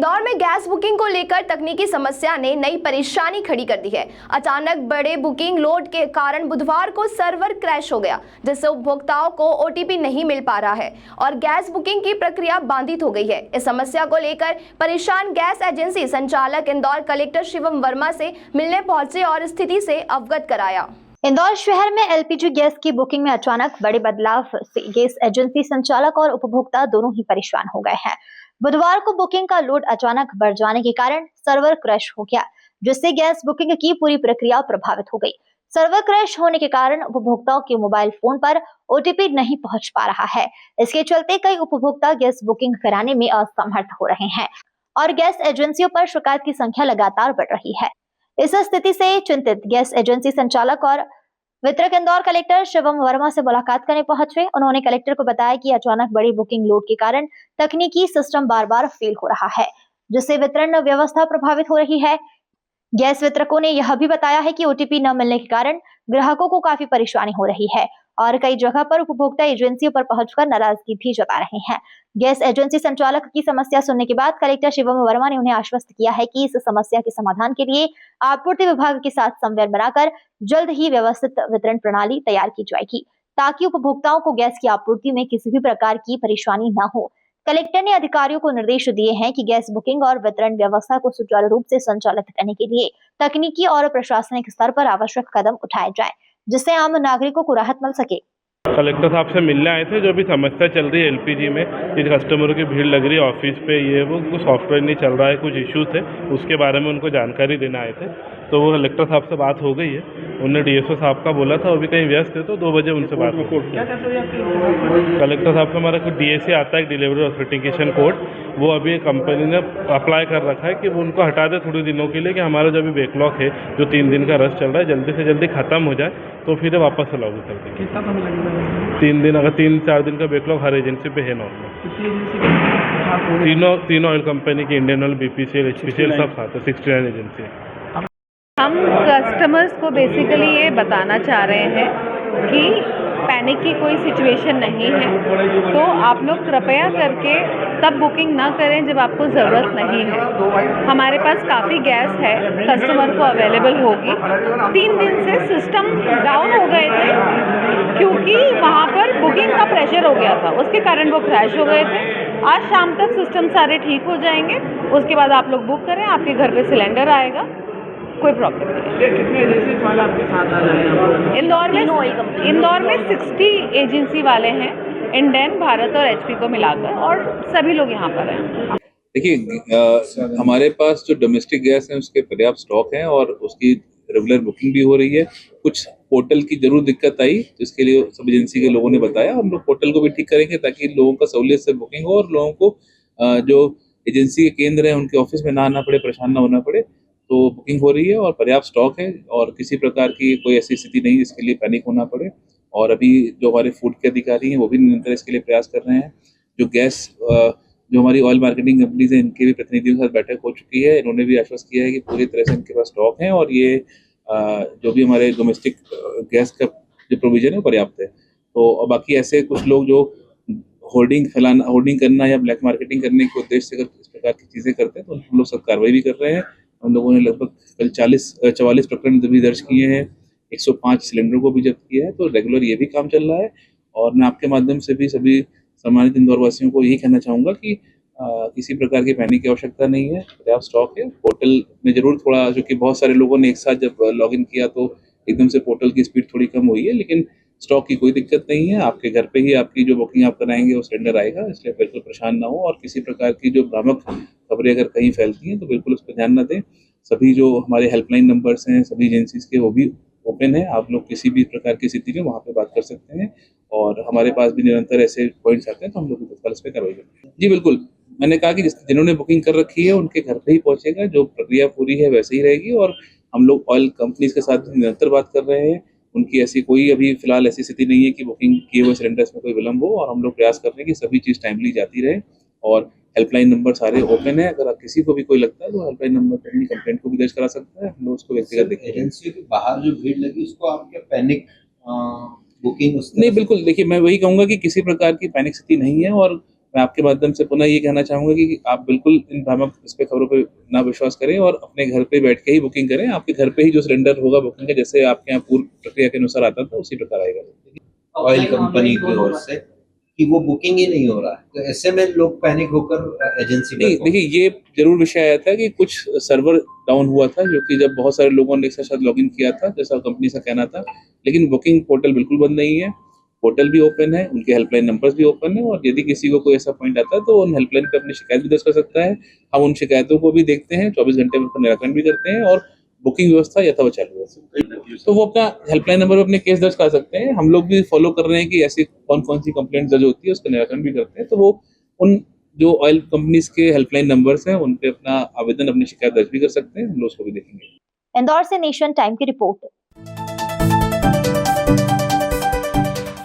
इंदौर में gas booking को लेकर तकनीकी समस्या ने नई परेशानी खड़ी कर दी है। अचानक बड़े बुकिंग लोड के कारण बुधवार को सर्वर क्रैश हो गया, जिससे उपभोक्ताओं को ओटीपी नहीं मिल पा रहा है और गैस बुकिंग की प्रक्रिया बाधित हो गई है। इस समस्या को लेकर परेशान गैस एजेंसी संचालक इंदौर कलेक्टर शिवम वर्मा से मिलने पहुंचे और स्थिति से अवगत कराया। इंदौर शहर में एलपीजी गैस की बुकिंग में अचानक बड़े बदलाव से गैस एजेंसी संचालक और उपभोक्ता दोनों ही परेशान हो गए हैं। बुधवार को बुकिंग का लोड अचानक बढ़ जाने के कारण सर्वर क्रैश हो गया, जिससे गैस बुकिंग की पूरी प्रक्रिया प्रभावित हो गई। सर्वर क्रैश होने के कारण उपभोक्ताओं के मोबाइल फोन पर ओटीपी नहीं पहुंच पा रहा है। इसके चलते कई उपभोक्ता गैस बुकिंग कराने में असमर्थ हो रहे हैं और गैस एजेंसियों पर शिकायत की संख्या लगातार बढ़ रही है। इस स्थिति से चिंतित गैस एजेंसी संचालक और वितरक इंदौर कलेक्टर शिवम वर्मा से मुलाकात करने पहुंचे। उन्होंने कलेक्टर को बताया कि अचानक बड़ी बुकिंग लोड के कारण तकनीकी सिस्टम बार-बार फेल हो रहा है, जिससे वितरण व्यवस्था प्रभावित हो रही है। गैस वितरकों ने यह भी बताया है कि ओटीपी न मिलने के कारण ग्राहकों को काफी परेशानी हो रही है और कई जगह पर उपभोक्ता एजेंसियों पर पहुंचकर नाराजगी भी जता रहे हैं। गैस एजेंसी संचालक की समस्या सुनने के बाद कलेक्टर शिवम वर्मा ने उन्हें आश्वस्त किया है कि इस समस्या के समाधान के लिए आपूर्ति विभाग के साथ समन्वय बनाकर जल्द ही व्यवस्थित वितरण प्रणाली तैयार की जाएगी, ताकि उपभोक्ताओं को गैस की आपूर्ति में किसी भी प्रकार की परेशानी न हो। कलेक्टर ने अधिकारियों को निर्देश दिए हैं कि गैस बुकिंग और वितरण व्यवस्था को सुचारू रूप से संचालित करने के लिए तकनीकी और प्रशासनिक स्तर पर आवश्यक कदम उठाए जाएं, जिससे आम नागरिकों को राहत मिल सके। कलेक्टर साहब से मिलने आए थे। जो भी समस्या चल रही है एलपीजी में, इस कस्टमरों की भीड़ लग रही है ऑफिस पे, ये वो कुछ सॉफ्टवेयर नहीं चल रहा है, कुछ इश्यूज थे, उसके बारे में उनको जानकारी देने आए थे। तो वो कलेक्टर साहब से बात हो गई है। उन्होंने डीएसओ साहब का बोला था, वो भी कहीं व्यस्त थे, तो 2 बजे उनसे बात हो गई। कलेक्टर साहब से हमारा कुछ डीएसी आता है, डिलीवरी ऑथेंटिकेशन कोड, वो अभी कंपनी ने अप्लाई कर रखा है कि वो उनको हटा दे थोड़े दिनों के लिए, कि हमारा जो अभी बैकलॉग है, जो 3 दिन का रश चल रहा है, जल्दी से जल्दी खत्म हो जाए, तो फिर वापस लागू कर देंगे। कितना समय लगेगा? 3 दिन, अगर 3-4 दिन का बैकलॉग हर एजेंसी पे है नॉर्मल। तीनों ऑयल कंपनी की, इंडियन ऑयल, बीपीसीएल, एचपीसीएल सब साथ है, 69 एजेंसी है। हम कस्टमर्स को बेसिकली ये बताना चाह रहे हैं कि पैनिक की कोई सिचुएशन नहीं है, तो आप लोग कृपया करके तब बुकिंग ना करें जब आपको ज़रूरत नहीं है। हमारे पास काफ़ी गैस है, कस्टमर को अवेलेबल होगी। 3 दिन से सिस्टम डाउन हो गए थे क्योंकि वहाँ पर बुकिंग का प्रेशर हो गया था, उसके कारण वो क्रैश हो गए थे। आज शाम तक सिस्टम सारे ठीक हो जाएंगे, उसके बाद आप लोग बुक करें, आपके घर पे सिलेंडर आएगा, कोई प्रॉब्लम नहीं। कितने एजेंसी वाले आपके साथ आ रहे हैं? इंदौर में 60 एजेंसी वाले हैं, इंडेन, भारत और एचपी को मिलाकर, और सभी लोग यहाँ पर हैं। देखिए, हमारे पास जो डोमेस्टिक गैस है उसके पर्याप्त स्टॉक है और उसकी रेगुलर बुकिंग भी हो रही है। कुछ पोर्टल की जरूर दिक्कत आई, जिसके लिए सब एजेंसी के लोगों ने बताया। हम लोग पोर्टल को भी ठीक करेंगे ताकि लोगों का सहूलियत से बुकिंग हो और लोगों को जो एजेंसी के केंद्र हैं उनके ऑफिस में ना आना पड़े, परेशान ना होना पड़े। तो बुकिंग हो रही है और पर्याप्त स्टॉक है और किसी प्रकार की कोई ऐसी स्थिति नहीं जिसके लिए पैनिक होना पड़े। और अभी जो हमारे फूड के अधिकारी हैं वो भी निरंतर इसके लिए प्रयास कर रहे हैं। जो गैस जो हमारी ऑयल मार्केटिंग कंपनीज हैं, इनके भी प्रतिनिधियों के साथ बैठक हो चुकी है। इन्होंने भी आश्वस्त किया है कि पूरी तरह से इनके पास स्टॉक है और ये जो भी हमारे डोमेस्टिक गैस का जो प्रोविजन है वो पर्याप्त है। तो बाकी ऐसे कुछ लोग जो होर्डिंग करना या ब्लैक मार्केटिंग करने के उद्देश्य से अगर इस प्रकार की चीज़ें करते हैं तो हम लोग सख्त कार्रवाई भी कर रहे हैं। हम लोगों ने लगभग कल 44 प्रकरण भी दर्ज किए हैं, 105 सिलेंडरों को भी जब्त किया है। तो रेगुलर ये भी काम चल रहा है और मैं आपके माध्यम से भी सभी सम्मानित इंदौर वासियों को यही कहना चाहूँगा कि किसी प्रकार की पैनिक की आवश्यकता नहीं है, पर्याप्त स्टॉक है। पोर्टल में जरूर थोड़ा, जो कि बहुत सारे लोगों ने एक साथ जब लॉगिन किया तो एकदम से पोर्टल की स्पीड थोड़ी कम हुई है, लेकिन स्टॉक की कोई दिक्कत नहीं है। आपके घर पे ही आपकी जो बुकिंग आप कराएंगे वो सिलेंडर आएगा, इसलिए बिल्कुल परेशान ना हो। और किसी प्रकार की जो भ्रामक खबरें अगर कहीं फैलती हैं तो बिल्कुल उस पर ध्यान न दें। सभी जो हमारे हेल्पलाइन नंबर्स हैं सभी एजेंसीज के, वो भी ओपन है। आप लोग किसी भी प्रकार की स्थिति में वहाँ पे बात कर सकते हैं और हमारे पास भी निरंतर ऐसे पॉइंट्स आते हैं तो हम लोग तत्काल इस पर कार्रवाई करते हैं। जी बिल्कुल, मैंने कहा कि जिन्होंने बुकिंग कर रखी है उनके घर पे ही पहुँचेगा, जो प्रक्रिया पूरी है वैसे ही रहेगी। और हम लोग ऑयल कंपनीज के साथ निरंतर बात कर रहे हैं, उनकी ऐसी कोई अभी फिलहाल ऐसी स्थिति नहीं है कि बुकिंग किए हुए सिलेंडर्स में कोई विलम्ब हो। और हम लोग प्रयास कर रहे हैं कि सभी चीज़ टाइमली जाती रहे और हेल्पलाइन नंबर सारे ओपन है। अगर किसी को भी कोई लगता है तो हेल्पलाइन नंबर पर अपनी कंप्लेंट को भी दर्ज करा सकता है, हम लोग उसको व्यक्तिगत देखेंगे। एजेंसी के बाहर जो भीड़ लगी उसको आप क्या पैनिक बुकिंग नहीं, बिल्कुल। देखिए, मैं वही कहूँगा कि किसी प्रकार की पैनिक स्थिति नहीं है और मैं आपके माध्यम से पुनः ये कहना चाहूँगा कि आप बिल्कुल इन भ्रामक इस पे खबरों पे ना विश्वास करें और अपने घर पे बैठ के ही बुकिंग करें। आपके घर पे ही जो सिलेंडर होगा बुकिंग का, जैसे आपके यहाँ पूर्व प्रक्रिया के अनुसार आता था, उसी प्रकार आएगा। ऑयल कंपनी की ओर से कि वो बुकिंग ही नहीं हो रहा है, तो ऐसे में लोग पैनिक होकर एजेंसी नहीं, देखिए ये जरूर विषय आया था कि कुछ सर्वर डाउन हुआ था, जो कि जब बहुत सारे लोगों ने एक साथ शायद लॉगिन किया था, जैसा कंपनी का कहना था। लेकिन बुकिंग पोर्टल बिल्कुल बंद नहीं है, पोर्टल भी ओपन है, उनके हेल्पलाइन नंबर्स भी ओपन है, और यदि किसी को कोई ऐसा पॉइंट आता है तो उन हेल्पलाइन पे अपनी शिकायत भी दर्ज कर सकता है। हम उन शिकायतों को भी देखते हैं, 24 घंटे में उनका निराकरण भी करते हैं, और बुकिंग व्यवस्था यथावत चालू है। तो वो अपना हेल्पलाइन नंबर पर अपने केस दर्ज कर सकते हैं। हम लोग भी फॉलो कर रहे हैं कि ऐसी कौन कौन सी कंप्लेंट दर्ज होती है, उसका निराकरण भी करते हैं। तो वो उन जो ऑयल कंपनीज के हेल्पलाइन नंबर्स हैं, उन पे अपना आवेदन, अपनी शिकायत दर्ज भी कर सकते हैं। हम लोग उसको भी देखेंगे। इंदौर से नेशन टाइम की रिपोर्ट।